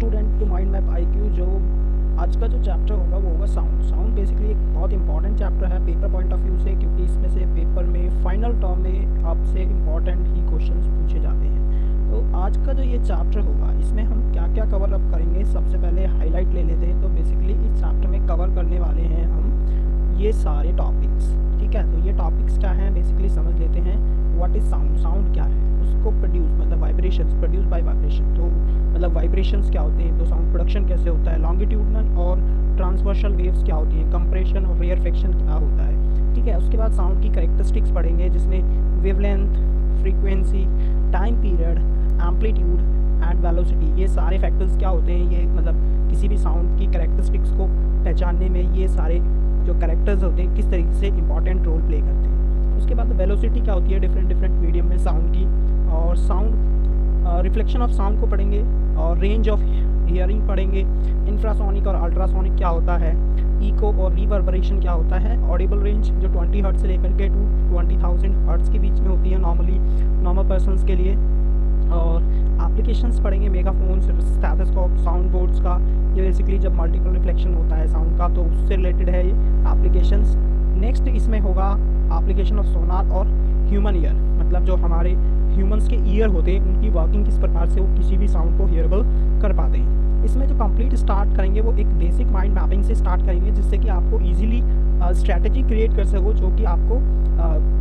Student to mind map IQ. जो आज का जो चैप्टर होगा वो होगा साउंड। साउंड बेसिकली एक बहुत इंपॉर्टेंट चैप्टर है पेपर पॉइंट ऑफ व्यू से, क्योंकि इसमें से पेपर में फाइनल टर्म में आपसे इंपॉर्टेंट ही क्वेश्चंस पूछे जाते हैं। तो आज का जो ये चैप्टर होगा इसमें हम क्या क्या कवर अप करेंगे, सबसे पहले हाईलाइट ले लेते हैं। तो बेसिकली इस चैप्टर में कवर करने वाले हैं हम ये सारे टॉपिक्स, ठीक है। तो ये टॉपिक्स क्या हैं बेसिकली समझ लेते हैं। व्हाट इज़ साउंड, साउंड क्या है, उसको प्रोड्यूस मतलब वाइब्रेशंस, प्रोड्यूस बाय वाइब्रेशन। तो मतलब वाइब्रेशंस क्या होते हैं, तो साउंड प्रोडक्शन कैसे होता है, लॉन्गिट्यूडनल और ट्रांसवर्सल वेव्स क्या होती हैं, कंप्रेशन और रेयरफेक्शन क्या होता है, ठीक है। उसके बाद साउंड की कैरेक्टरिस्टिक्स पढ़ेंगे, जिसमें wavelength, frequency, time period, amplitude and velocity, ये सारे फैक्टर्स क्या होते हैं, ये मतलब किसी भी साउंड की कैरेक्टरिस्टिक्स को पहचानने में ये सारे जो कैरेक्टर्स होते हैं किस तरीके से इंपॉर्टेंट रोल प्ले करते हैं। उसके बाद वेलोसिटी क्या होती है डिफरेंट मीडियम में साउंड की, और साउंड रिफ्लेक्शन ऑफ साउंड को पढ़ेंगे, और रेंज ऑफ हियरिंग पढ़ेंगे, इंफ्रासोनिक और अल्ट्रासोनिक क्या होता है, इको और रिवर्बरेशन क्या होता है, ऑडिबल रेंज जो 20 हर्ट्ज से लेकर के 20,000 हर्ट्ज के बीच में होती है नॉर्मल पर्सनस के लिए। और एप्लीकेशंस पढ़ेंगे, मेगाफोन्स, स्टेथोस्कोप, साउंड बोर्ड्स का, ये बेसिकली जब मल्टीपल रिफ्लेक्शन होता है साउंड का तो उससे रिलेटेड है ये एप्लीकेशंस। नेक्स्ट इसमें होगा एप्लीकेशन ऑफ सोनार और ह्यूमन ईयर, मतलब जो हमारे ह्यूमंस के ईयर होते हैं उनकी वर्किंग किस प्रकार से वो किसी भी साउंड को हियरेबल कर पाते हैं। इसमें जो कंप्लीट स्टार्ट करेंगे वो एक बेसिक माइंड मैपिंग से स्टार्ट करेंगे, जिससे कि आपको इजीली स्ट्रैटेजी क्रिएट कर सको, जो कि आपको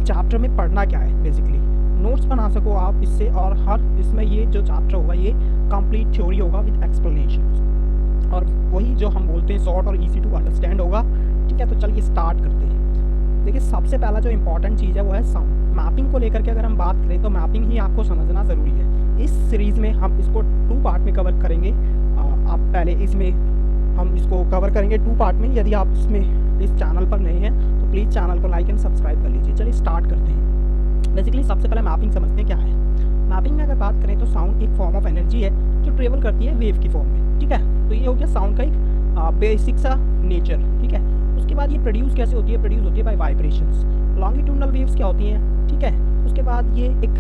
चैप्टर में पढ़ना क्या है बेसिकली नोट्स बना सको आप इससे। और हर इसमें ये जो चैप्टर होगा ये कंप्लीट थ्योरी होगा विद एक्सप्लेनेशन, और वही जो हम बोलते हैं शॉर्ट और इजी टू अंडरस्टैंड होगा, ठीक है। तो चलिए स्टार्ट करते हैं। देखिए सबसे पहला जो इंपॉर्टेंट चीज़ है वो है साउंड। मैपिंग को लेकर के अगर हम बात करें तो मैपिंग ही आपको समझना ज़रूरी है। इस सीरीज़ में हम इसको 2 पार्ट में कवर करेंगे। आप पहले इसमें हम इसको कवर करेंगे 2 पार्ट में। यदि आप इसमें इस चैनल पर नए हैं तो प्लीज़ चैनल को लाइक एंड सब्सक्राइब कर लीजिए। चलिए स्टार्ट करते हैं। बेसिकली सबसे पहले मैपिंग समझते हैं क्या है। मैपिंग में अगर बात करें तो साउंड एक फॉर्म ऑफ एनर्जी है जो ट्रेवल करती है वेव की फॉर्म में, ठीक है। तो ये हो गया साउंड का एक बेसिक सा नेचर, ठीक है। उसके बाद ये प्रोड्यूस कैसे होती है, प्रोड्यूस होती है बाय वाइब्रेशंस। लॉन्गिट्यूडनल वेव्स क्या होती हैं, ठीक है। उसके बाद ये एक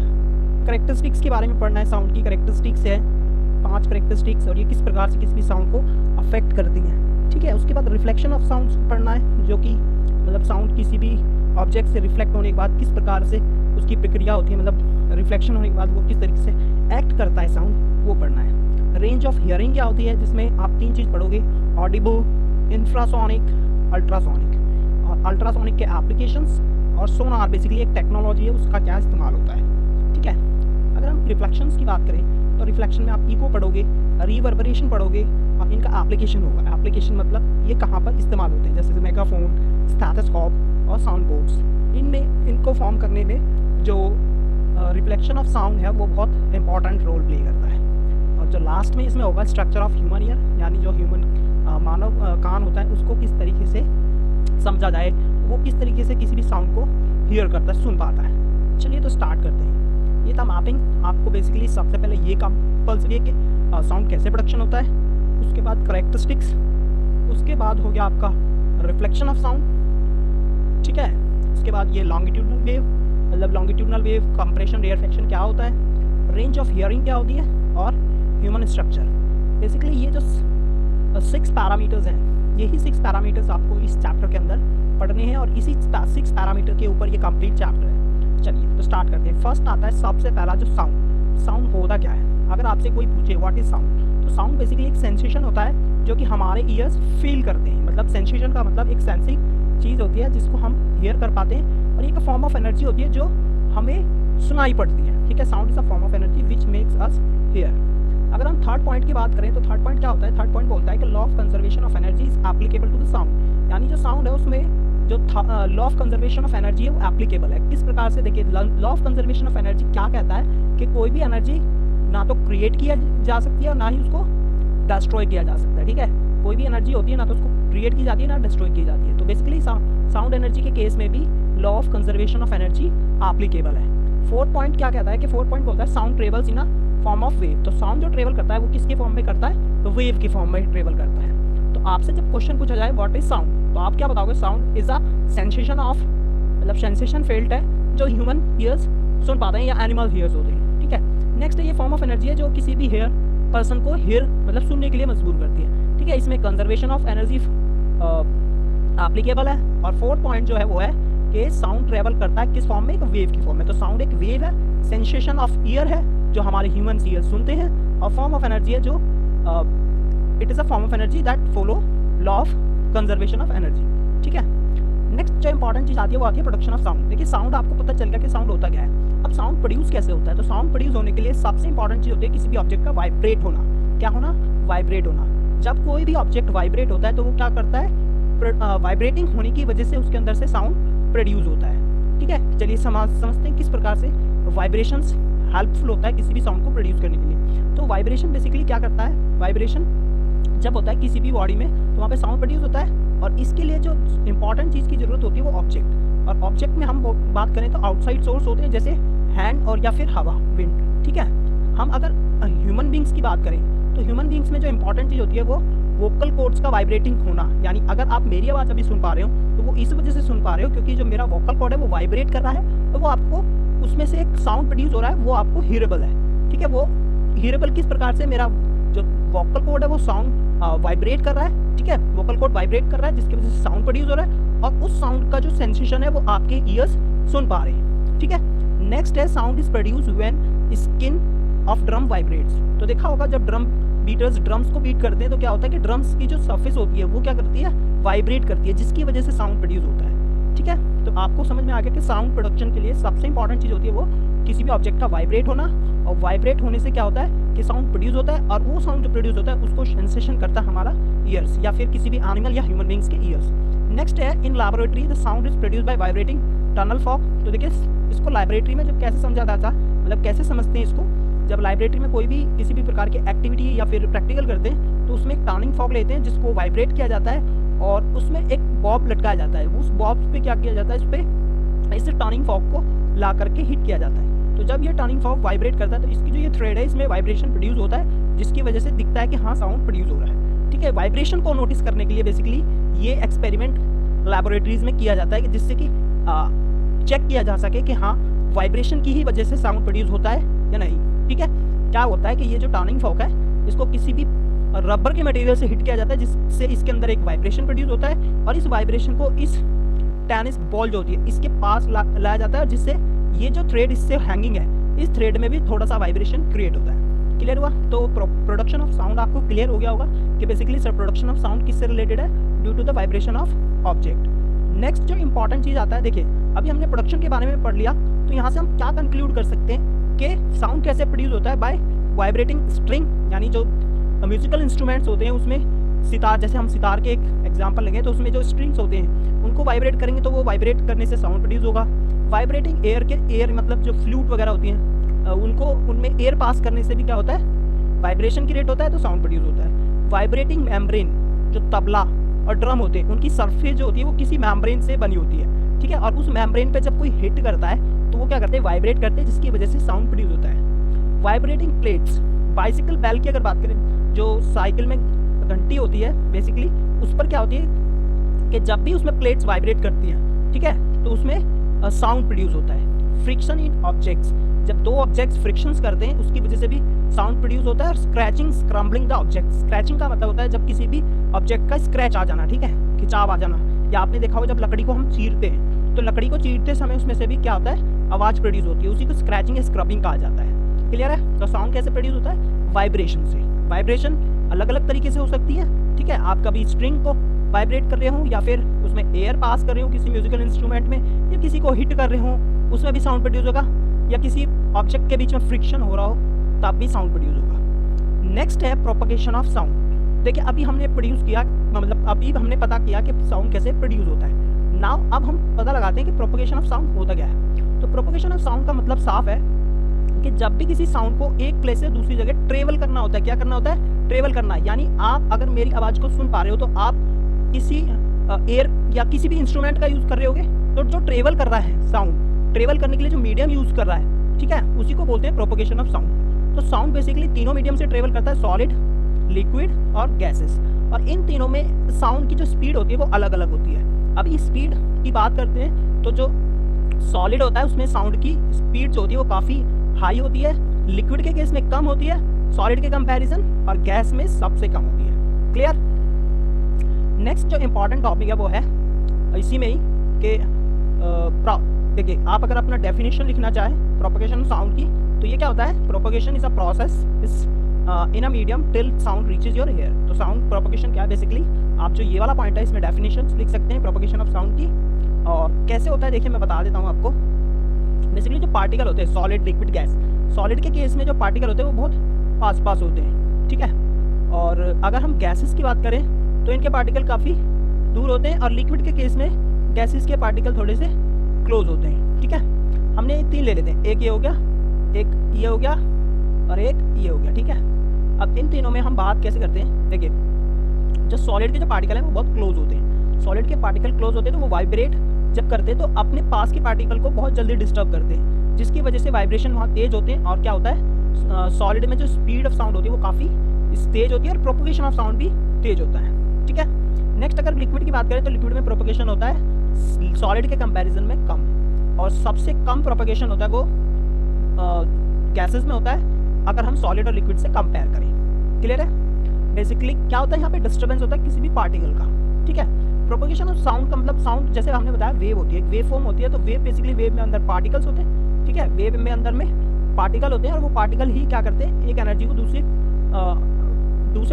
करेक्टरिस्टिक्स के बारे में पढ़ना है, साउंड की करेक्टरिस्टिक्स है 5 करेक्टरिस्टिक्स, और ये किस प्रकार से किसी भी साउंड को अफेक्ट करती हैं, ठीक है। उसके बाद रिफ्लेक्शन ऑफ साउंड पढ़ना है, जो कि मतलब साउंड किसी भी ऑब्जेक्ट से रिफ्लेक्ट होने के बाद किस प्रकार से उसकी प्रक्रिया होती है, मतलब रिफ्लेक्शन होने के बाद वो किस तरीके से एक्ट करता है साउंड, वो पढ़ना है। रेंज ऑफ हियरिंग क्या होती है, जिसमें आप 3 चीज़ पढ़ोगे, ऑडिबल, इंफ्रासोनिक, अल्ट्रासोनिक। और अल्ट्रासोनिक के एप्लीकेशंस, और सोनार बेसिकली एक टेक्नोलॉजी है, उसका क्या इस्तेमाल होता है, ठीक है। अगर हम रिफ्लेक्शंस की बात करें तो रिफ्लेक्शन में आप इको पढ़ोगे, रिवर्बरेशन पढ़ोगे, और इनका एप्लीकेशन होगा। एप्लीकेशन मतलब ये कहाँ पर इस्तेमाल होते हैं, जैसे मेगाफोन, स्टेथोस्कोप और साउंड बोर्ड्स। इनमें इनको फॉर्म करने में जो रिफ्लेक्शन ऑफ साउंड है वो बहुत इंपॉर्टेंट रोल प्ले करता है। और जो लास्ट में इसमें होगा स्ट्रक्चर ऑफ ह्यूमन ईयर, यानी जो ह्यूमन मानव कान होता है उसको किस तरीके से समझा जाए, वो किस तरीके से किसी भी साउंड को हियर करता है, सुन पाता है। चलिए तो स्टार्ट करते हैं। ये था मैपिंग। आपको बेसिकली सबसे पहले ये कंपल्सरी है कि साउंड कैसे प्रोडक्शन होता है, उसके बाद करेक्टरिस्टिक्स, उसके बाद हो गया आपका रिफ्लेक्शन ऑफ साउंड, ठीक है। उसके बाद ये लॉन्गिट्यूडनल वेव, मतलब लॉन्गिट्यूडनल वेव, कंप्रेशन, रेयरफेक्शन क्या होता है, रेंज ऑफ हियरिंग क्या होती है, और ह्यूमन स्ट्रक्चर। बेसिकली ये जो 6 पैरामीटर्स हैं, यही 6 पैरामीटर्स आपको इस चैप्टर के अंदर पढ़ने हैं, और इसी 6 पैरामीटर के ऊपर ये कंप्लीट चैप्टर है। चलिए तो स्टार्ट करते हैं। फर्स्ट आता है सबसे पहला जो साउंड। साउंड होता क्या है, अगर आपसे कोई पूछे व्हाट इज साउंड, तो साउंड बेसिकली एक सेंसेशन होता है जो कि हमारे ईयर्स फील करते हैं। मतलब सेंसेशन का मतलब एक सेंसिंग चीज़ होती है जिसको हम हियर कर पाते हैं, और एक फॉर्म ऑफ एनर्जी होती है जो हमें सुनाई पड़ती है, ठीक है। Sound is a form of energy which makes us here. अगर हम थर्ड पॉइंट की बात करें तो थर्ड पॉइंट क्या होता है, थर्ड पॉइंट बोलता है कि law of conservation of energy is applicable to the sound, यानी जो साउंड है उसमें जो law of conservation of energy है वो एप्लीकेबल है। किस प्रकार से, देखिए law of conservation of energy क्या कहता है कि कोई भी एनर्जी ना तो क्रिएट किया जा सकती है और ना ही उसको डिस्ट्रॉय किया जा सकता है, ठीक है। कोई भी एनर्जी होती है ना तो उसको क्रिएट की जाती है ना डिस्ट्रॉय की जाती है। तो बेसिकली साउंड एनर्जी के केस में भी law of conservation of energy applicable है। फोर्थ पॉइंट क्या कहता है कि फोर्थ पॉइंट बोलता है sound travels in a form of wave. तो साउंड जो ट्रेवल करता है वो किसके फॉर्म में करता है, तो वेव की फॉर्म में ट्रेवल करता है। तो आपसे जब क्वेश्चन पूछा जाए व्हाट इज साउंड, तो आप क्या बताओगे, sound is a sensation of, मतलब सेंसेशन फेल्ट है जो ह्यूमन ईयर्स सुन पाते हैं या एनिमल ईयर्स होते हैं, ठीक है। नेक्स्ट ये फॉर्म ऑफ एनर्जी है जो किसी भी हेयर पर्सन को हियर मतलब सुनने के लिए मजबूर करती है। ठीक है, इसमें कंजर्वेशन ऑफ एनर्जी एप्लीकेबल है। और फोर्थ पॉइंट जो है वो है कि साउंड ट्रेवल करता है किस फॉर्म में, एक वेव की फॉर्म में। तो साउंड एक वेव है, सेंसेशन ऑफ ईयर है जो हमारे ह्यूमन ईयर सुनते हैं, और फॉर्म ऑफ एनर्जी है जो it is a form of energy that follow law of conservation of energy. ठीक है, नेक्स्ट जो इंपॉर्टेंट चीज़ आती है वो आती है प्रोडक्शन ऑफ साउंड। देखिए साउंड आपको पता चल गया कि साउंड होता क्या है। अब साउंड प्रोड्यूस कैसे होता है, तो साउंड प्रोड्यूस होने के लिए सबसे इंपॉर्टेंट चीज़ होती है किसी भी ऑब्जेक्ट का वाइब्रेट होना। क्या होना, वाइब्रेट होना। जब कोई भी ऑब्जेक्ट वाइब्रेट होता है तो वो क्या करता है, वाइब्रेटिंग होने की वजह से उसके अंदर से साउंड प्रोड्यूस होता है। ठीक है, चलिए समझते हैं किस प्रकार से वाइब्रेशंस हेल्पफुल होता है किसी भी साउंड को प्रोड्यूस करने के लिए। तो वाइब्रेशन बेसिकली क्या करता है, वाइब्रेशन जब होता है किसी भी बॉडी में तो वहाँ पे साउंड प्रोड्यूस होता है, और इसके लिए जो इंपॉर्टेंट चीज़ की ज़रूरत होती है वो ऑब्जेक्ट। और ऑब्जेक्ट में हम बात करें तो आउटसाइड सोर्स होते हैं जैसे हैंड और या फिर हवा, विंड। ठीक है, हम अगर ह्यूमन बींग्स की बात करें तो ह्यूमन बींग्स में जो इंपॉर्टेंट चीज़ होती है वो वोकल कॉर्ड्स का वाइब्रेटिंग होना। यानी अगर आप मेरी आवाज़ अभी सुन पा रहे हो तो वो इस वजह से सुन पा रहे हो क्योंकि जो मेरा वोकल कॉर्ड है वो वाइब्रेट कर रहा है, तो वो आपको उसमें से एक साउंड प्रोड्यूस हो रहा है, वो आपको हियरेबल है। ठीक है, वो हियरेबल किस प्रकार से, मेरा जो वोकल कॉर्ड है वो साउंड वाइब्रेट कर रहा है। ठीक है, वोकल कॉर्ड वाइब्रेट कर रहा है जिसकी वजह से साउंड प्रोड्यूस हो रहा है, और उस साउंड का जो सेंसेशन है वो आपके ईयर्स सुन पा रहे हैं। ठीक है, नेक्स्ट है sound is produce when skin of drum vibrates. तो देखा होगा जब ड्रम बीटर्स ड्रम्स को बीट करते हैं तो क्या होता है कि ड्रम्स की जो सरफेस होती है वो क्या करती है, वाइब्रेट करती है, जिसकी वजह से साउंड प्रोड्यूस होता है। ठीक है, तो आपको समझ में आ गया कि साउंड प्रोडक्शन के लिए सबसे इंपॉर्टेंट चीज़ होती है वो किसी भी ऑब्जेक्ट का वाइब्रेट होना, और वाइब्रेट होने से क्या होता है कि साउंड प्रोड्यूस होता है, और वो साउंड जो प्रोड्यूस होता है उसको सेंसेशन करता है हमारा ईयर्स या फिर किसी भी एनिमल या ह्यूमन बींग्स के ईयर्स। नेक्स्ट है in laboratory the sound is produce by vibrating tuning fork. तो देखिए इसको लाइब्रेटरी में जब कैसे समझा जाता है, मतलब कैसे समझते हैं इसको, जब लाइब्रेटरी में कोई भी किसी भी प्रकार की एक्टिविटी या फिर प्रैक्टिकल करते हैं तो उसमें एक टर्निंग फॉग लेते हैं जिसको वाइब्रेट किया जाता है, और उसमें एक बॉब लटकाया जाता है। उस बॉब पे क्या किया जाता है, इस पर इस टर्निंग फॉग को ला करके हिट किया जाता है। तो जब ये टर्निंग फॉग वाइब्रेट करता है तो इसकी जो ये थ्रेड है इसमें वाइब्रेशन प्रोड्यूस होता है, जिसकी वजह से दिखता है कि हाँ साउंड प्रोड्यूस हो रहा है। ठीक है, वाइब्रेशन को नोटिस करने के लिए बेसिकली ये एक्सपेरिमेंट लैबोरेटरीज में किया जाता है कि जिससे कि चेक किया जा सके कि हाँ वाइब्रेशन की ही वजह से साउंड प्रोड्यूस होता है या नहीं। ठीक है, क्या होता है कि ये जो टर्निंग फॉग है इसको किसी भी रबर के मटेरियल से हिट किया जाता है जिससे इसके अंदर एक वाइब्रेशन प्रोड्यूस होता है, और इस वाइब्रेशन को इस टेनिस बॉल जो होती है इसके पास लाया जाता है, जिससे ये जो थ्रेड इससे हैंगिंग है इस थ्रेड में भी थोड़ा सा वाइब्रेशन क्रिएट होता है। क्लियर हुआ? तो प्रोडक्शन ऑफ साउंड आपको क्लियर हो गया होगा कि basically sir production of sound किससे रिलेटेड है, due to the vibration of object. Next जो इंपॉर्टेंट चीज़ आता है, देखिए अभी हमने प्रोडक्शन के बारे में पढ़ लिया, तो यहाँ से हम क्या कंक्लूड कर सकते हैं कि साउंड कैसे प्रोड्यूस होता है, बाय वाइब्रेटिंग स्ट्रिंग। यानी जो म्यूजिकल इंस्ट्रूमेंट्स होते हैं उसमें सितार, जैसे हम सितार के एक एग्जांपल लेंगे तो उसमें जो स्ट्रिंग्स होते हैं उनको वाइब्रेट करेंगे तो वो वाइब्रेट करने से साउंड प्रोड्यूस होगा। वाइब्रेटिंग एयर मतलब जो फ्लूट वगैरह होती हैं उनको उनमें एयर पास करने से भी क्या होता है, वाइब्रेशन क्रिएट होता है, तो साउंड प्रोड्यूस होता है। वाइब्रेटिंग मेम्ब्रेन, जो तबला और ड्रम होते हैं उनकी सरफेस जो होती है वो किसी मेम्ब्रेन से बनी होती है। ठीक है, और उस मेम्ब्रेन पे जब कोई हिट करता है तो वो क्या करते हैं, वाइब्रेट करते हैं, जिसकी वजह से साउंड प्रोड्यूस होता है। वाइब्रेटिंग प्लेट्स, बाइसिकल बेल की अगर बात करें, जो साइकिल में घंटी होती है बेसिकली उस पर क्या होती है कि जब भी उसमें प्लेट्स वाइब्रेट करती हैं, ठीक है, तो उसमें साउंड प्रोड्यूस होता है। फ्रिक्शन इन ऑब्जेक्ट्स, जब दो ऑब्जेक्ट्स फ्रिक्शंस करते हैं उसकी वजह से भी साउंड प्रोड्यूस होता है। और स्क्रैचिंग, स्क्रम्बलिंग द ऑब्जेक्ट, स्क्रैचिंग का मतलब होता है जब किसी भी ऑब्जेक्ट का स्क्रैच आ जाना, ठीक है, खिंचाव आ जाना। या आपने देखा होगा जब लकड़ी को हम चीरते हैं तो लकड़ी को चीरते समय उसमें से भी क्या होता है, आवाज़ प्रोड्यूस होती है, उसी को स्क्रैचिंग या स्क्रबिंग कहा जाता है। क्लियर है? तो साउंड कैसे प्रोड्यूस होता है, वाइब्रेशन से। वाइब्रेशन अलग अलग तरीके से हो सकती है। ठीक है, आप कभी स्ट्रिंग को वाइब्रेट कर रहे हो या फिर उसमें एयर पास कर रहे हो किसी म्यूजिकल इंस्ट्रूमेंट में, या किसी को हिट कर रहे हो उसमें भी साउंड प्रोड्यूस होगा, या किसी ऑब्जेक्ट के बीच में फ्रिक्शन हो रहा हो तब भी साउंड प्रोड्यूस होगा। नेक्स्ट है प्रोपगेशन ऑफ साउंड। देखिए अभी हमने प्रोड्यूस किया, मतलब अभी हमने पता किया कि साउंड कैसे प्रोड्यूस होता है। नाउ अब हम पता लगाते हैं कि प्रोपगेशन ऑफ साउंड होता क्या है। तो प्रोपगेशन ऑफ साउंड का मतलब साफ है कि जब भी किसी साउंड को एक प्लेस से दूसरी जगह ट्रेवल करना होता है, क्या करना होता है, ट्रेवल करना। यानी आप अगर मेरी आवाज़ को सुन पा रहे हो तो आप किसी एयर या किसी भी इंस्ट्रूमेंट का यूज़ कर रहे होगे, तो जो ट्रेवल कर रहा है साउंड, ट्रेवल करने के लिए जो मीडियम यूज़ कर रहा है, ठीक है, उसी को बोलते हैं प्रोपगेशन ऑफ साउंड। तो साउंड बेसिकली तीनों मीडियम से ट्रेवल करता है, सॉलिड, लिक्विड और गैसेस। और इन तीनों में साउंड की जो स्पीड होती है वो अलग अलग होती है। अब इस स्पीड की बात करते हैं तो जो सॉलिड होता है उसमें साउंड की स्पीड जो होती है वो काफ़ी हाई होती है, लिक्विड के केस में कम होती है, सॉलिड के कंपैरिजन, और गैस में सबसे कम होती है। क्लियर। नेक्स्ट जो इंपॉर्टेंट टॉपिक है वो है इसी में ही कि देखिए, आप अगर अपना डेफिनेशन लिखना चाहें प्रोपगेशन ऑफ साउंड की, तो ये क्या होता है, propagation is a process is in a medium till sound reaches your year. तो साउंड प्रोपगेशन क्या है, बेसिकली आप जो ये वाला पॉइंट है इसमें डेफिनेशन लिख सकते हैं प्रोपगेशन ऑफ साउंड की। और कैसे होता है देखिए मैं बता देता हूँ आपको। बेसिकली जो पार्टिकल होते हैं, सॉलिड, लिक्विड, गैस। सॉलिड के केस में जो पार्टिकल होते हैं वो बहुत पास पास होते हैं, ठीक है। और अगर हम गैसेस की बात करें तो इनके पार्टिकल काफ़ी दूर होते हैं, और लिक्विड के केस में गैसेस के पार्टिकल थोड़े से क्लोज होते हैं, ठीक है। हमने 3 ले लेते हैं, एक ये हो गया, एक ये हो गया, और एक ये हो गया, ठीक है। अब इन तीनों में हम बात कैसे करते हैं, देखिए जो सॉलिड के जो पार्टिकल हैं वो बहुत क्लोज होते हैं। सॉलिड के पार्टिकल क्लोज होते हैं तो वो वाइब्रेट जब करते हैं तो अपने पास के पार्टिकल को बहुत जल्दी डिस्टर्ब करते हैं, जिसकी वजह से वाइब्रेशन वहाँ तेज होते हैं। और क्या होता है, सॉलिड में जो स्पीड ऑफ साउंड होती है वो काफ़ी तेज होती है, और प्रोपगेशन ऑफ साउंड भी तेज होता है, ठीक है। नेक्स्ट अगर लिक्विड की बात करें तो लिक्विड में प्रोपगेशन होता है सॉलिड के कंपैरिजन में कम, और सबसे कम प्रोपगेशन होता है वो गैसेस में होता है अगर हम सॉलिड और लिक्विड से कंपेयर करें। क्लियर है। बेसिकली क्या होता है, यहाँ पे डिस्टर्बेंस होता है किसी भी पार्टिकल का, ठीक है। प्रोपगेशन ऑफ साउंड का मतलब, साउंड जैसे हमने बताया वेव होती है, एक वेव फॉर्म होती है, तो वेव बेसिकली वेव में अंदर पार्टिकल्स होते हैं, ठीक है। वेव में अंदर में पार्टिकल होते हैं, और वो पार्टिकल ही क्या करते हैं, एक एनर्जी को दूसरे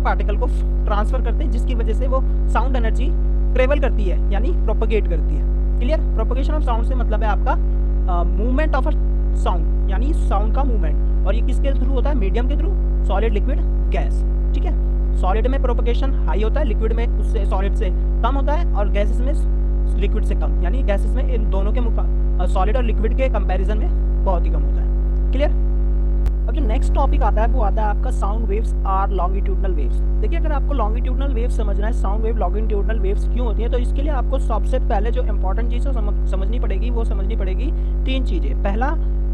पार्टिकल को ट्रांसफर करते हैं, जिसकी वजह से वो साउंड एनर्जी ट्रेवल करती है, यानी प्रोपगेट करती है। क्लियर। प्रोपगेशन ऑफ साउंड से मतलब है आपका मूवमेंट ऑफ अ साउंड, यानी साउंड का मूवमेंट, और ये किसके थ्रू होता है, मीडियम के थ्रू, सॉलिड, लिक्विड, गैस, ठीक है। सॉलिड में प्रोपगेशन हाई होता है, लिक्विड में उससे सॉलिड से कम होता है, और गैसेस में लिक्विड से कम, यानी गैसेस में इन दोनों के सॉलिड और लिक्विड के कंपैरिजन में बहुत ही कम होता है। क्लियर। अब जो नेक्स्ट टॉपिक आता है वो आता है आपका sound waves are longitudinal waves. देखिए अगर आपको लॉन्गिट्यूडनल वेव्स समझना है, साउंड वेव लॉन्गिट्यूडनल वेव्स क्यों होती है, तो इसके लिए आपको सबसे पहले जो इंपॉर्टेंट चीज़ समझनी पड़ेगी वो समझनी पड़ेगी 3 चीज़ें। पहला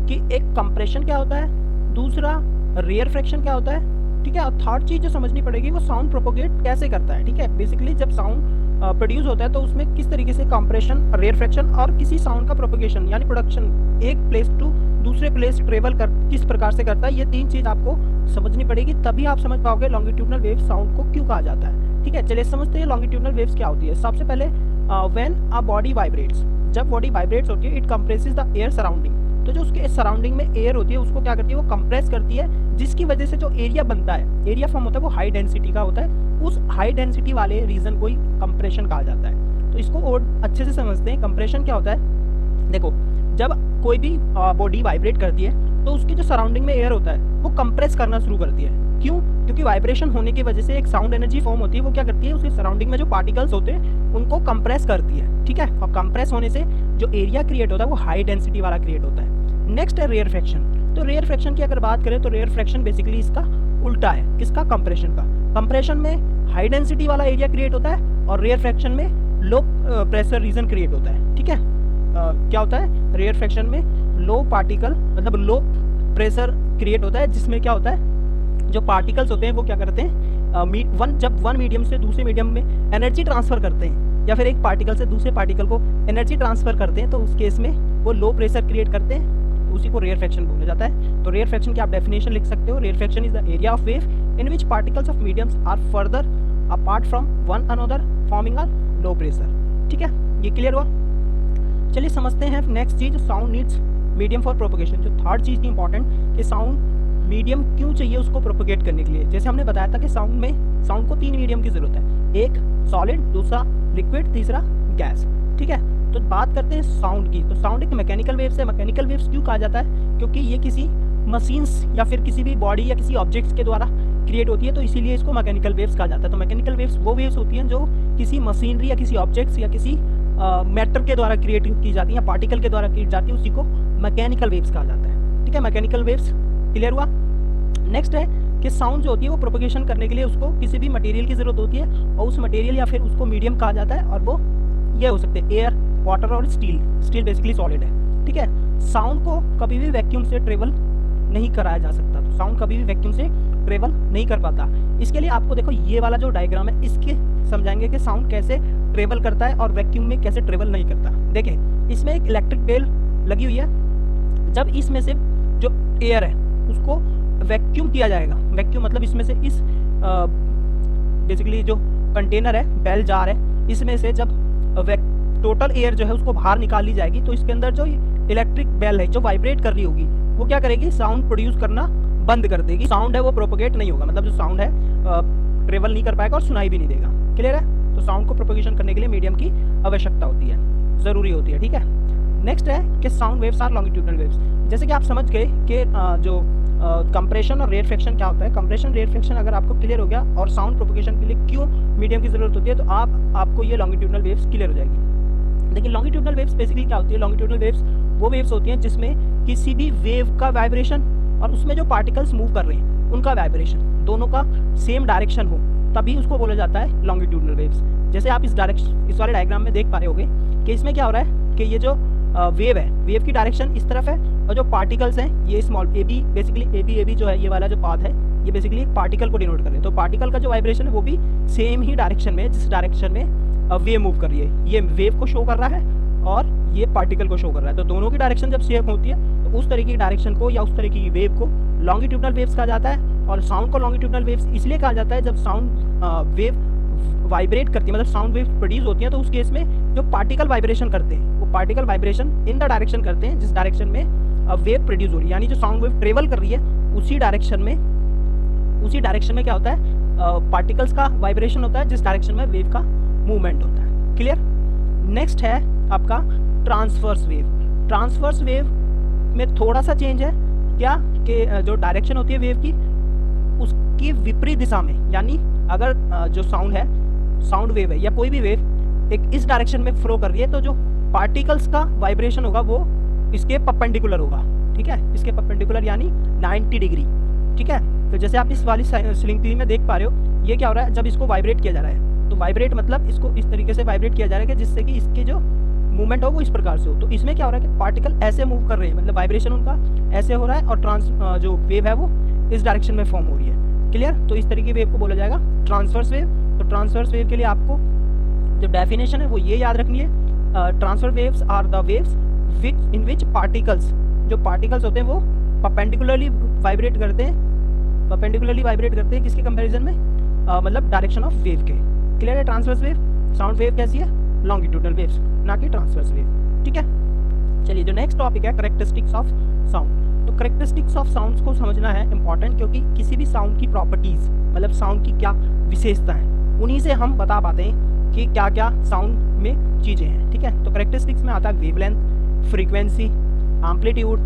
कि एक कंप्रेशन क्या होता है, दूसरा रेयर फ्रैक्शन क्या होता है, ठीक है, और थर्ड चीज़ जो समझनी पड़ेगी वो साउंड प्रोपोगेट कैसे करता है, ठीक है। बेसिकली जब साउंड प्रोड्यूस होता है तो उसमें किस तरीके से कंप्रेशन, रेयर फ्रैक्शन और किसी साउंड का प्रोपोगेशन यानी प्रोडक्शन एक प्लेस टू दूसरे प्लेस ट्रेवल कर किस प्रकार से करता है, ये 3 चीज़ आपको समझनी पड़ेगी, तभी आप समझ पाओगे लॉन्गिट्यूडनल वेव साउंड को क्यों कहा जाता है, ठीक है। चलिए समझते हैं लॉन्गिट्यूडनल वेव्स क्या होती है। सबसे पहले व्हेन अ बॉडी वाइब्रेट्स, जब बॉडी वाइब्रेट्स होती है, it compresses the air surrounding, तो जो उसके सराउंडिंग में एयर होती है उसको क्या करती है, वो कंप्रेस करती है, जिसकी वजह से जो एरिया बनता है, एरिया फॉर्म होता है वो हाई डेंसिटी का होता है, उस हाई डेंसिटी वाले रीजन को ही कंप्रेशन कहा जाता है। तो इसको और अच्छे से समझते हैं, कंप्रेशन क्या होता है। देखो जब कोई भी बॉडी वाइब्रेट करती है तो उसकी जो सराउंडिंग में एयर होता है वो कंप्रेस करना शुरू करती है। क्यों? क्योंकि वाइब्रेशन होने की वजह से एक साउंड एनर्जी फॉर्म होती है, वो क्या करती है, उसके सराउंडिंग में जो पार्टिकल्स होते हैं उनको कंप्रेस करती है, ठीक है। और कंप्रेस होने से जो एरिया क्रिएट होता है वो हाई डेंसिटी वाला क्रिएट होता है। नेक्स्ट है रेयर फ्रैक्शन। तो रेयर फ्रैक्शन की अगर बात करें तो रेयर फ्रैक्शन बेसिकली इसका उल्टा है, किसका, कंप्रेशन का। कंप्रेशन में हाई डेंसिटी वाला एरिया क्रिएट होता है और रेयर फ्रैक्शन में लो प्रेशर रीजन क्रिएट होता है, ठीक है। क्या होता है, रेयर फ्रैक्शन में लो पार्टिकल मतलब लो प्रेशर क्रिएट होता है, जिसमें क्या होता है, जो पार्टिकल्स होते हैं वो क्या करते हैं, जब वन मीडियम से दूसरे मीडियम में एनर्जी ट्रांसफर करते हैं, या फिर एक पार्टिकल से दूसरे पार्टिकल को एनर्जी ट्रांसफर करते हैं, तो उस केस में वो लो प्रेशर क्रिएट करते हैं, उसी को रेयर फ्रैक्शन बोला जाता है। तो रेयर फ्रैक्शन की आप डेफिनेशन लिख सकते हो, rarefaction is the area of wave in which particles of mediums are further apart from one another forming a low pressure, ठीक है। ये क्लियर हुआ। चलिए समझते हैं नेक्स्ट चीज, sound needs medium for propagation. जो थर्ड चीज़ थी इंपॉर्टेंट कि साउंड मीडियम क्यों चाहिए उसको प्रोपोगेट करने के लिए। जैसे हमने बताया था कि साउंड को 3 मीडियम की जरूरत है, एक सॉलिड, दूसरा लिक्विड, तीसरा गैस, ठीक है। तो बात करते हैं साउंड की। तो साउंड एक मैकेनिकल वेव्स है। मैकेनिकल वेव्स क्यों कहा जाता है, क्योंकि ये किसी मशीन्स या फिर किसी भी बॉडी या किसी ऑब्जेक्ट्स के द्वारा क्रिएट होती है, तो इसीलिए इसको मैकेनिकल वेव्स कहा जाता है। तो मैकेनिकल वेव्स वो वेव्स होती हैं जो किसी मशीनरी या किसी ऑब्जेक्ट्स या किसी मैटर के द्वारा क्रिएट की जाती है या पार्टिकल के द्वारा क्रिएट जाती है, उसी को मैकेनिकल वेव्स कहा जाता है, ठीक है। मैकेनिकल वेव्स क्लियर हुआ। नेक्स्ट है कि साउंड जो होती है वो प्रोपोगेशन करने के लिए उसको किसी भी मटेरियल की ज़रूरत होती है, और उस मटेरियल या फिर उसको मीडियम कहा जाता है, और वो ये हो सकते हैं एयर, वाटर और स्टील बेसिकली सॉलिड है, ठीक है। साउंड को कभी भी वैक्यूम से ट्रेवल नहीं कराया जा सकता, तो साउंड कभी भी वैक्यूम से ट्रेवल नहीं कर पाता। इसके लिए आपको देखो ये वाला जो डायग्राम है, इसके समझाएंगे कि साउंड कैसे ट्रेवल करता है और वैक्यूम में कैसे ट्रेवल नहीं करता। देखिए इसमें एक इलेक्ट्रिक बेल लगी हुई है, जब इसमें से जो एयर है उसको वैक्यूम किया जाएगा। वैक्यूम मतलब इसमें से इस बेसिकली जो कंटेनर है, बेल जार है, इसमें से जब टोटल एयर जो है उसको बाहर निकाल ली जाएगी तो इसके अंदर जो इलेक्ट्रिक बेल है जो वाइब्रेट कर रही होगी वो क्या करेगी, साउंड प्रोड्यूस करना बंद कर देगी। साउंड है वो प्रोपोगेट नहीं होगा, मतलब जो साउंड है ट्रेवल नहीं कर पाएगा और सुनाई भी नहीं देगा। क्लियर है? तो साउंड को प्रोपोगेशन करने के लिए मीडियम की आवश्यकता होती है, ज़रूरी होती है। ठीक है, नेक्स्ट है कि sound waves are longitudinal waves. जैसे कि आप समझ गए कि जो कंप्रेशन और रेयरफेक्शन क्या होता है। कंप्रेशन रेयरफेक्शन अगर आपको क्लियर हो गया और साउंड प्रोपोगेशन के लिए क्यों मीडियम की ज़रूरत होती है तो आपको ये लॉन्गिट्यूडनल वेव्स क्लियर हो जाएगी। देखिए लॉन्गिट्यूडनल वेव्स बेसिकली क्या होती है, लॉन्गिट्यूडनल वेव्स वो वेव्स होती हैं जिसमें किसी भी वेव का वाइब्रेशन और उसमें जो पार्टिकल्स मूव कर रहे हैं उनका वाइब्रेशन दोनों का सेम डायरेक्शन हो, तभी उसको बोला जाता है लॉन्गिट्यूडनल वेव्स। जैसे आप इस वाले डायग्राम में देख पा रहे होगे कि इसमें क्या हो रहा है कि ये जो वेव है, वेव की डायरेक्शन इस तरफ है और जो पार्टिकल्स हैं ये small A B, basically A B जो है ये वाला जो पाथ है ये बेसिकली एक पार्टिकल को डिनोट कर रहे हैं। तो पार्टिकल का जो वाइब्रेशन है वो भी सेम ही डायरेक्शन में, जिस डायरेक्शन में वेव मूव कर रही है, ये वेव को शो कर रहा है और ये पार्टिकल को शो कर रहा है। तो दोनों की डायरेक्शन जब सेम होती है तो उस तरीके की डायरेक्शन को या उस तरीके की वेव को लॉन्गिट्यूडनल वेव्स कहा जाता है। और साउंड को लॉन्गिट्यूडनल वेव्स इसलिए कहा जाता है जब साउंड वेव वाइब्रेट करती है, मतलब साउंड वेव प्रोड्यूस होती है, तो उस केस में जो पार्टिकल वाइब्रेशन करते हैं वो particle vibration in the direction करते हैं जिस डायरेक्शन में वेव प्रोड्यूस हो रही है। यानी जो साउंड वेव ट्रेवल कर रही है उसी डायरेक्शन में क्या होता है, पार्टिकल्स का वाइब्रेशन होता है जिस डायरेक्शन में वेव का मूवमेंट होता है। क्लियर? नेक्स्ट है आपका ट्रांसवर्स वेव। ट्रांसवर्स वेव में थोड़ा सा चेंज है क्या कि जो डायरेक्शन होती है वेव की उसकी विपरीत दिशा में, यानी अगर जो साउंड वेव है या कोई भी वेव एक इस डायरेक्शन में फ्लो कर रही है तो जो पार्टिकल्स का वाइब्रेशन होगा वो इसके परपेंडिकुलर होगा। ठीक है, इसके परपेंडिकुलर यानी 90 डिग्री। ठीक है, तो जैसे आप इस वाली स्लिंग में देख पा रहे हो ये क्या हो रहा है, जब इसको वाइब्रेट किया जा रहा है तो वाइब्रेट मतलब इसको इस तरीके से वाइब्रेट किया जा रहा है कि जिससे कि इसके जो मूवमेंट हो वो इस प्रकार से हो। तो इसमें क्या हो रहा है कि पार्टिकल ऐसे मूव कर रहे हैं, मतलब वाइब्रेशन उनका ऐसे हो रहा है और जो वेव है वो इस डायरेक्शन में फॉर्म हो रही है। क्लियर? तो इस तरीके वेव को बोला जाएगा ट्रांसवर्स वेव। तो ट्रांसवर्स वेव के लिए आपको जो डेफिनेशन है वो ये याद रखनी है, transverse waves are the waves in which particles, जो पार्टिकल्स होते हैं वो परपेंडिकुलरली वाइब्रेट करते हैं किसके कंपैरिजन में, मतलब डायरेक्शन ऑफ वेव के। क्लियर है? ट्रांसवर्स वेव, साउंड वेव कैसी है, लॉन्गिट्यूडनल वेव्स, ना कि ट्रांसवर्स वेव। ठीक है, चलिए जो नेक्स्ट टॉपिक है कैरेक्टरिस्टिक्स ऑफ साउंड। तो कैरेक्टरिस्टिक्स ऑफ साउंड्स को समझना है इंपॉर्टेंट, क्योंकि किसी भी साउंड की प्रॉपर्टीज़ मतलब साउंड की क्या विशेषता है उन्हीं से हम बता पाते हैं कि क्या क्या साउंड में चीज़ें हैं। ठीक है, तो कैरेक्टरिस्टिक्स में आता है wavelength, frequency, amplitude,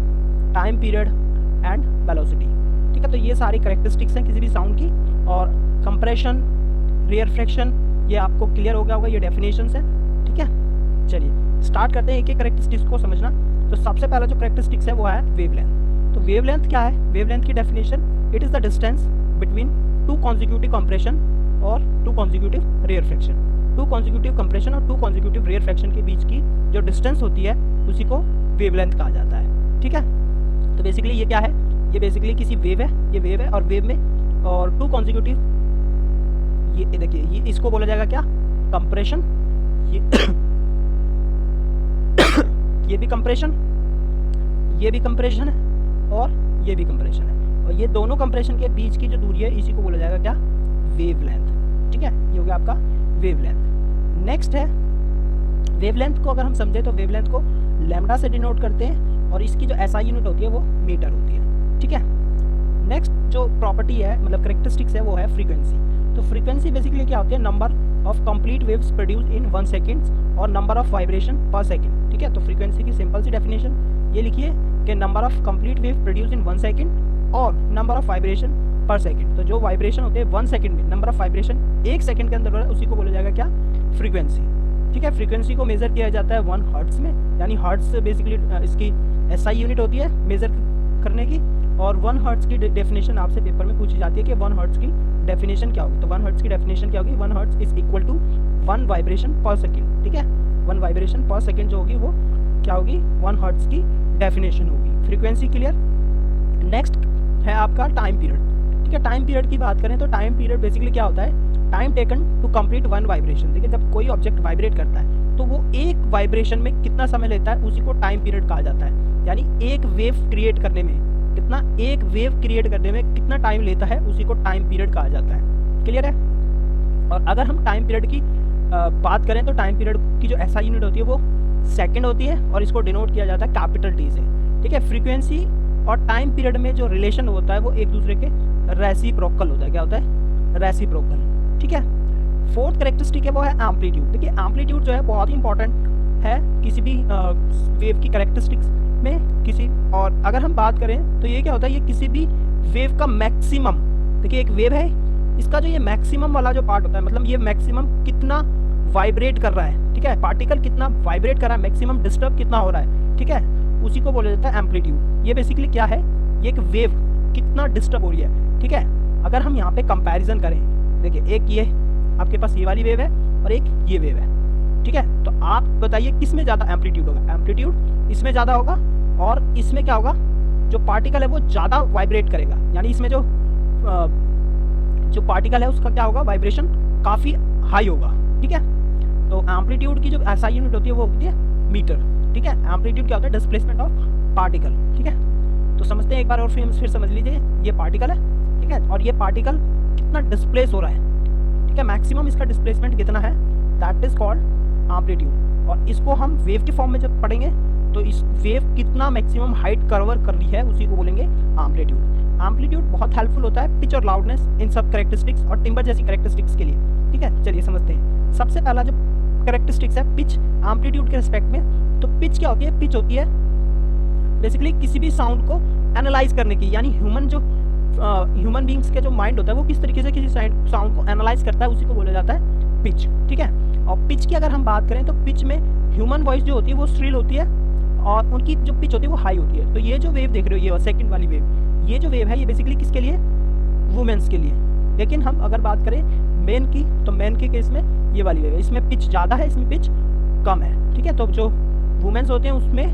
time period and velocity. ठीक है, तो ये सारी कैरेक्टरिस्टिक्स हैं किसी भी साउंड की। और कंप्रेशन, रेयरफेक्शन ये आपको क्लियर हो गया होगा, ये डेफिनेशंस हैं। ठीक है, चलिए स्टार्ट करते हैं एक एक कैरेक्टरिस्टिक्स को समझना। तो सबसे पहला जो कैरेक्टरिस्टिक्स है वो है वेवलेंथ। तो वेवलेंथ क्या है? वेवलेंथ की definition, it is the distance between two consecutive compression और two consecutive rarefaction. Two consecutive compression और टू कॉन्जिक्यूटिव रेयरफेक्शन के बीच की जो डिस्टेंस होती है उसी को वेवलेंथ कहा जाता है। ठीक है, तो बेसिकली ये क्या है, ये बेसिकली किसी वेव है, ये वेव है और वेव में और टू कॉन्जिक्यूटिव, ये देखिए ये इसको बोला जाएगा क्या, कंप्रेशन। ये भी कंप्रेशन, ये भी कंप्रेशन है और ये भी कंप्रेशन है, और ये दोनों कंप्रेशन के बीच की जो दूरी है इसी को बोला जाएगा क्या, वेवलेंथ। ठीक है, ये हो गया आपका वेवलेंथ। नेक्स्ट है वेवलेंथ को अगर हम समझे तो वेवलेंथ को लैम्डा से डिनोट करते हैं और इसकी जो एसआई यूनिट होती है वो मीटर होती है। ठीक है, नेक्स्ट जो प्रॉपर्टी है मतलब कैरेक्टरिस्टिक्स है वो है फ्रीक्वेंसी। तो फ्रीक्वेंसी बेसिकली क्या होती है, number of complete waves produce in 1 second और number of vibration per second. ठीक है, तो फ्रीक्वेंसी की सिंपल सी डेफिनेशन ये लिखिए कि number of complete wave produce in 1 second और number of vibration per second. तो जो वाइब्रेशन होते हैं 1 सेकेंड में, नंबर ऑफ वाइब्रेशन 1 सेकेंड के अंदर हो रहा है उसी को बोला जाएगा क्या, फ्रीक्वेंसी। ठीक है, फ्रीक्वेंसी को मेजर किया जाता है 1 हर्ट्ज में, यानी हर्ट्ज बेसिकली इसकी एसआई यूनिट होती है मेजर करने की। और 1 हर्ट्ज की डेफिनेशन आपसे पेपर में पूछी जाती है कि 1 हर्ट्ज की डेफिनेशन क्या होगी। तो 1 हर्ट्ज की डेफिनेशन क्या होगी, 1 hertz is equal to 1 vibration per second. ठीक है, 1 वाइब्रेशन पर सेकेंड जो होगी वो क्या होगी, 1 हर्ट्ज की डेफिनेशन होगी। Frequency clear. नेक्स्ट है आपका टाइम पीरियड। ठीक है, टाइम पीरियड की बात करें तो टाइम पीरियड बेसिकली क्या होता है, time taken to complete 1 vibration. देखिए जब कोई ऑब्जेक्ट वाइब्रेट करता है तो वो एक वाइब्रेशन में कितना समय लेता है उसी को टाइम पीरियड कहा जाता है। यानी एक वेव क्रिएट करने में कितना एक वेव क्रिएट करने में कितना टाइम लेता है, उसी को टाइम पीरियड कहा जाता है। क्लियर है? और अगर हम टाइम पीरियड की बात करें तो टाइम पीरियड की जो एसआई यूनिट होती है वो सेकंड होती है, और इसको डिनोट किया जाता है कैपिटल टी से। ठीक है, फ्रीक्वेंसी और टाइम पीरियड में जो रिलेशन होता है वो एक दूसरे के रेसिप्रोकल होता है। क्या होता है? रेसिप्रोकल। ठीक है, फोर्थ कैरेक्टरिस्टिक है वो है एम्पलीट्यूड। देखिए एम्पलीट्यूड जो है बहुत ही इंपॉर्टेंट है किसी भी वेव की कैरेक्टरिस्टिक्स में किसी। और अगर हम बात करें तो ये क्या होता है, ये किसी भी वेव का मैक्सिमम, देखिए एक वेव है, इसका जो ये मैक्सिमम वाला जो पार्ट होता है, मतलब ये मैक्सिमम कितना वाइब्रेट कर रहा है, ठीक है, पार्टिकल कितना वाइब्रेट कर रहा है, मैक्सिमम डिस्टर्ब कितना हो रहा है, ठीक है, उसी को बोला जाता है एम्पलीट्यूड। ये बेसिकली क्या है, ये एक वेव कितना डिस्टर्ब हो रही है। ठीक है, अगर हम यहाँ पे कंपैरिजन करें, देखिए एक ये आपके पास ये वाली वेव है और एक ये वेव है। ठीक है, तो आप बताइए किस में ज़्यादा एम्पलीट्यूड होगा? एम्पलीट्यूड इसमें ज़्यादा होगा, और इसमें क्या होगा, जो पार्टिकल है वो ज़्यादा वाइब्रेट करेगा, यानी इसमें जो पार्टिकल है उसका क्या होगा, वाइब्रेशन काफ़ी हाई होगा। ठीक है, तो एम्पलीट्यूड की जो एसआई यूनिट होती है वो होती है मीटर। ठीक है, एम्पलीट्यूड क्या होता है, डिस्प्लेसमेंट ऑफ पार्टिकल। ठीक है, तो समझते हैं एक बार और फिर समझ लीजिए, ये पार्टिकल है, ठीक है, और ये पार्टिकल कितना डिस्प्लेस हो रहा है। ठीक है, मैक्सिमम इसका डिस्प्लेसमेंट कितना है, दैट इज कॉल्ड एम्पलीट्यूड। और इसको हम वेव के फॉर्म में जब पढ़ेंगे तो इस वेव कितना मैक्सिमम हाइट कवर कर रही है उसी को बोलेंगे एम्पलीट्यूड। एम्पलीट्यूड बहुत हेल्पफुल होता है पिच और लाउडनेस इन सब कैरेक्टरिस्टिक्स और टिम्बर जैसी कैरेक्टरिस्टिक्स के लिए। ठीक है, चलिए समझते हैं। सबसे पहला जो कैरेक्टरिस्टिक्स है पिच एम्पलीट्यूड के रिस्पेक्ट में, तो पिच क्या होती है, पिच होती है बेसिकली किसी भी साउंड को एनालाइज करने की, यानी ह्यूमन बींग्स के जो माइंड होता है वो किस तरीके से किसी साउंड को एनालाइज करता है, उसी को बोला जाता है पिच। ठीक है, और पिच की अगर हम बात करें तो पिच में ह्यूमन वॉइस जो होती है वो श्रिल होती है और उनकी जो पिच होती है वो हाई होती है। तो ये जो वेव देख रहे हो, ये सेकंड वाली वेव, ये जो वेव है ये बेसिकली किसके लिए, वुमेन्स के लिए। लेकिन हम अगर बात करें मेन की, तो मेन के केस में ये वाली वेव है, इसमें पिच ज़्यादा है, इसमें पिच कम है। ठीक है, तो जो वुमेन्स होते हैं उसमें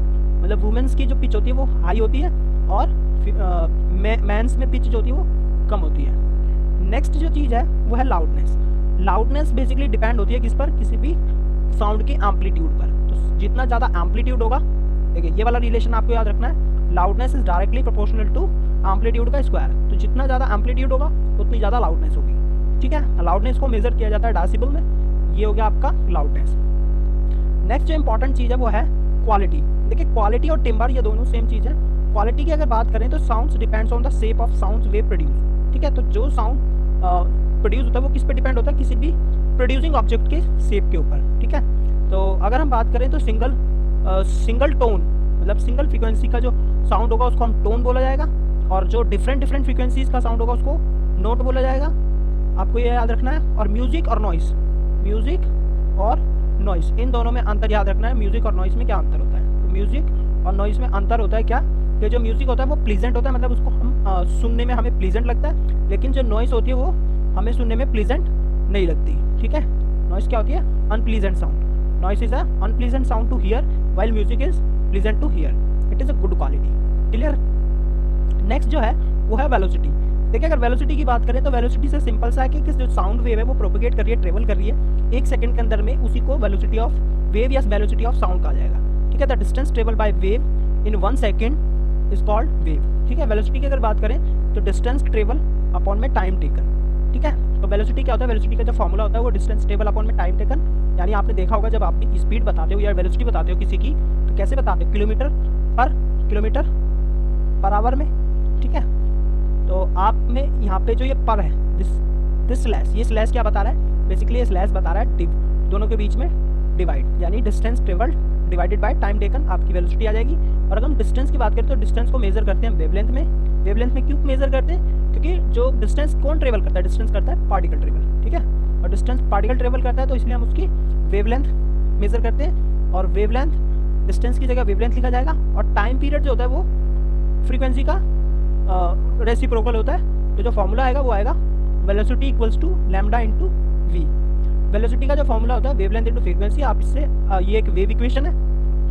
मतलब वुमेन्स की जो पिच होती है वो हाई होती है, और मैंस में पिच जो होती है वो कम होती है। नेक्स्ट जो चीज़ है वो है लाउडनेस। लाउडनेस बेसिकली डिपेंड होती है किस पर, किसी भी साउंड के एम्पलीट्यूड पर। तो जितना ज़्यादा एम्पलीट्यूड होगा, देखिए ये वाला रिलेशन आपको याद रखना है, loudness is directly proportional to amplitude का स्क्वायर। तो जितना ज़्यादा एम्पलीट्यूड होगा उतनी ज़्यादा लाउडनेस होगी। ठीक है, लाउडनेस को मेजर किया जाता है डेसिबल में। ये हो गया आपका लाउडनेस। नेक्स्ट जो इंपॉर्टेंट चीज़ है वो है क्वालिटी। देखिए क्वालिटी और टिम्बर ये दोनों सेम चीज़ है। क्वालिटी की अगर बात करें तो sounds depends on the shape of sounds wave produce. ठीक है, तो जो साउंड प्रोड्यूस होता है वो किस पे डिपेंड होता है, किसी भी प्रोड्यूसिंग ऑब्जेक्ट के शेप के ऊपर। ठीक है, तो अगर हम बात करें तो सिंगल टोन मतलब सिंगल फ्रीक्वेंसी का जो साउंड होगा उसको हम टोन बोला जाएगा, और जो डिफरेंट फ्रीक्वेंसीज का साउंड होगा उसको नोट बोला जाएगा। आपको ये याद रखना है। और म्यूजिक और नॉइस, इन दोनों में अंतर याद रखना है। म्यूजिक और नॉइस में क्या अंतर होता है, तो म्यूजिक और नॉइस में अंतर होता है क्या, कि जो म्यूजिक होता है वो प्लीजेंट होता है, मतलब उसको हम सुनने में हमें प्लीजेंट लगता है, लेकिन जो नॉइस होती है वो हमें सुनने में प्लीजेंट नहीं लगती। ठीक है, नॉइस क्या होती है, unpleasant sound. Noise is a unpleasant sound to hear while music is pleasant to hear. It is a good quality. Clear. Next जो है वो है वेलोसिटी। देखिए अगर वेलोसिटी की बात करें तो वेलोसिटी से सिंपल सा है कि जो साउंड वेव है वो प्रोपेगेट कर रही है, ट्रेवल कर रही है 1 सेकंड के अंदर में, उसी को वेलोसिटी ऑफ वेव या वेलोसिटी ऑफ साउंड कहा जाएगा। ठीक है, the distance travel by wave in 1 second is called wave. ठीक है, वेलोसिटी की अगर बात करें तो डिस्टेंस ट्रेवल अपॉन में टाइम टेकन। ठीक है, तो वेलोसिटी क्या होता है, वेलोसिटी का जो फॉर्मूला होता है वो डिस्टेंस ट्रेवल अपॉन में टाइम टेकन। यानी आपने देखा होगा जब आप स्पीड बताते हो या वेलोसिटी बताते हो किसी की, तो कैसे बताते हो, किलोमीटर पर आवर में। ठीक है, तो आप में यहाँ पे जो ये पर है दिस स्लैश, ये स्लैश क्या बता रहा है, बेसिकली ये स्लैश बता रहा है दोनों के बीच में डिवाइड, यानी distance travelled divided by time taken, आपकी वेलोसिटी आ जाएगी। और अगर हम डिस्टेंस की बात करें तो डिस्टेंस को मेजर करते हैं वेवलेंथ में। वेवलेंथ में क्यों मेजर करते हैं, क्योंकि जो डिस्टेंस कौन ट्रेवल करता है, डिस्टेंस करता है पार्टिकल ट्रेवल। ठीक है, और डिस्टेंस पार्टिकल ट्रेवल करता है तो इसलिए हम उसकी वेवलेंथ मेजर करते हैं, और वेवलेंथ डिस्टेंस की जगह वेवलेंथ लिखा जाएगा। और टाइम पीरियड जो होता है वो फ्रीक्वेंसी का रेसिप्रोकल होता है। तो जो फॉर्मूला आएगा वो आएगा velocity equals to lambda into v. Velocity का जो फॉर्मूला होता है वेवलेंथ इंटू फ्रीक्वेंसी, आप इससे ये एक वेव इक्वेशन है।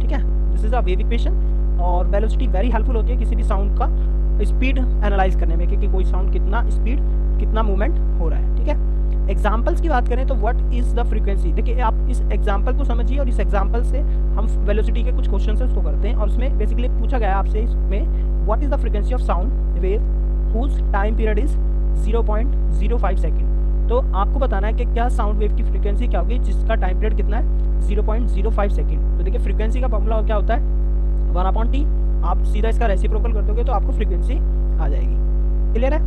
ठीक है, this is a wave equation. और वेलोसिटी वेरी हेल्पफुल होती है किसी भी साउंड का स्पीड एनालाइज करने में, क्योंकि कोई साउंड कितना स्पीड कितना मूवमेंट हो रहा है। ठीक है, एग्जाम्पल्स की बात करें तो व्हाट इज द फ्रीक्वेंसी। देखिए आप इस एग्जाम्पल को समझिए और इस एग्जाम्पल से हम वेलोसिटी के कुछ क्वेश्चन है उसको करते हैं। और उसमें बेसिकली पूछा गया आपसे इसमें what is the frequency of sound wave whose time period is 0.05 second. तो आपको बताना है कि क्या साउंड वेव की फ्रीक्वेंसी क्या होगी जिसका टाइम पीरियड कितना है 0.05 सेकेंड। तो देखिए फ्रीक्वेंसी का फॉर्मूला क्या होता है 1/t, आप सीधा इसका रेसिप्रोकल कर दोगे तो आपको फ्रीक्वेंसी आ जाएगी। क्लियर है?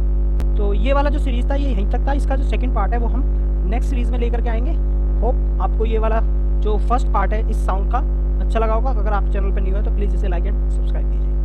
तो ये वाला जो सीरीज़ था ये यहीं तक था। इसका जो सेकंड पार्ट है वो हम नेक्स्ट सीरीज़ में लेकर के आएंगे। होप आपको ये वाला जो फर्स्ट पार्ट है इस साउंड का अच्छा लगा होगा। अगर आप चैनल पर नहीं हो तो प्लीज़ इसे लाइक एंड सब्सक्राइब कीजिए।